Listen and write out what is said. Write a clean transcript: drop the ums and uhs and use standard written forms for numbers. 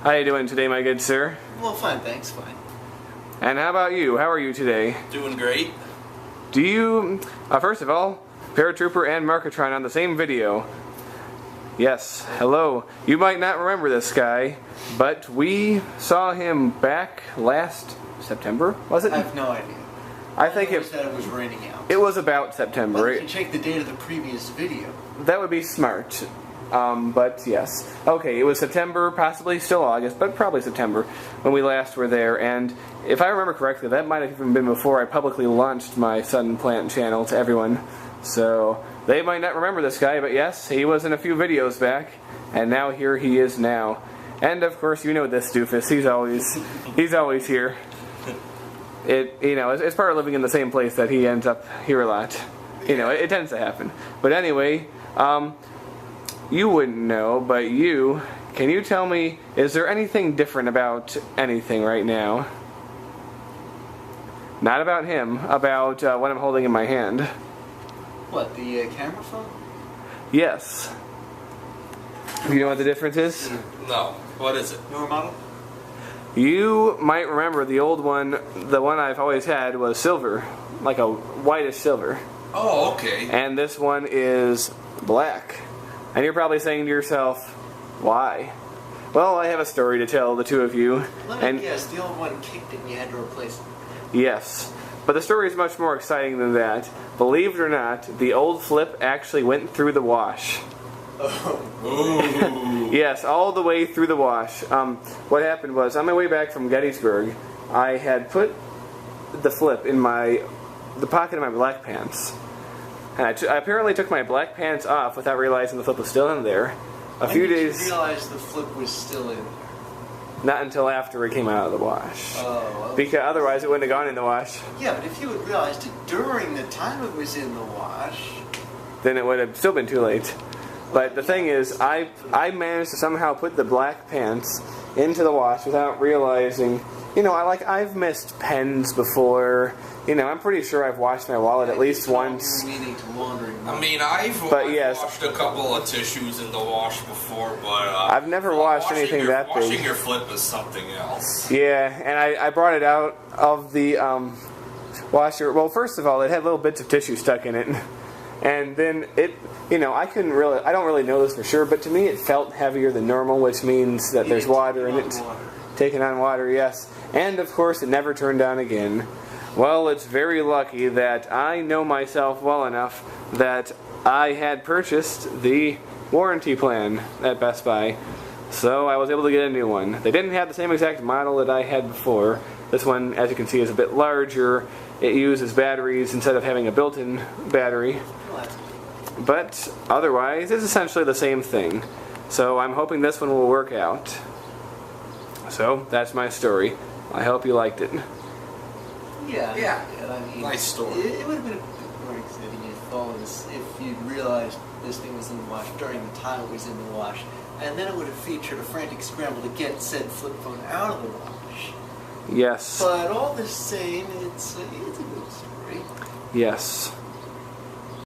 How you doing today, my good sir? Well, fine, thanks, fine. And how about you? How are you today? Doing great. Do you, first of all, Paratrooper and Markotron on the same video. Yes, hello. You might not remember this guy, but we saw him back last September, was it? I have no idea. I think it was raining out. It was about September. Well, you can check the date of the previous video. That would be smart. But yes. Okay, it was September, possibly still August, but probably September when we last were there. And if I remember correctly, that might have even been before I publicly launched my Suddenplant channel to everyone. So they might not remember this guy, but yes, he was in a few videos back, and now here he is now. And of course, you know this doofus. He's always here. It's part of living in the same place that he ends up here a lot. It tends to happen. But anyway, you wouldn't know, but can you tell me, is there anything different about anything right now? Not about him, about what I'm holding in my hand. What, the camera phone? Yes. You know what the difference is? No. What is it? Newer model? You might remember the old one, the one I've always had was silver, like a whitish silver. Oh, okay. And this one is black. And you're probably saying to yourself, why? Well, I have a story to tell the two of you. Let me guess, the old one kicked it and you had to replace it. Yes. But the story is much more exciting than that. Believe it or not, the old flip actually went through the wash. Oh. Yes, all the way through the wash. What happened was, on my way back from Gettysburg, I had put the flip in the pocket of my black pants. And I apparently took my black pants off without realizing the flip was still in there. A few days. You realized the flip was still in there? Not until after it came out of the wash. Oh, okay. Because otherwise it wouldn't have gone in the wash. Yeah, but if you had realized it during the time it was in the wash, then it would have still been too late. But the thing is, I managed to somehow put the black pants into the wash without realizing, I've missed pens before. I'm pretty sure I've washed my wallet at least once. I mean, I've washed a couple of tissues in the wash before, but I've never washed anything that big. Washing your flip is something else. Yeah, and I brought it out of the washer. Well, first of all, it had little bits of tissue stuck in it. And then it, I don't really know this for sure, but to me it felt heavier than normal, which means that there's water in it. Taking on water, yes. And of course it never turned on again. Well, it's very lucky that I know myself well enough that I had purchased the warranty plan at Best Buy. So I was able to get a new one. They didn't have the same exact model that I had before. This one, as you can see, is a bit larger. It uses batteries instead of having a built-in battery. But otherwise, it's essentially the same thing. So I'm hoping this one will work out. So that's my story. I hope you liked it. Yeah. I mean, nice story. It would have been a bit more exciting if you'd realized this thing was in the wash during the time it was in the wash, and then it would have featured a frantic scramble to get said flip phone out of the wash. Yes. But all the same, it's a good story. Yes.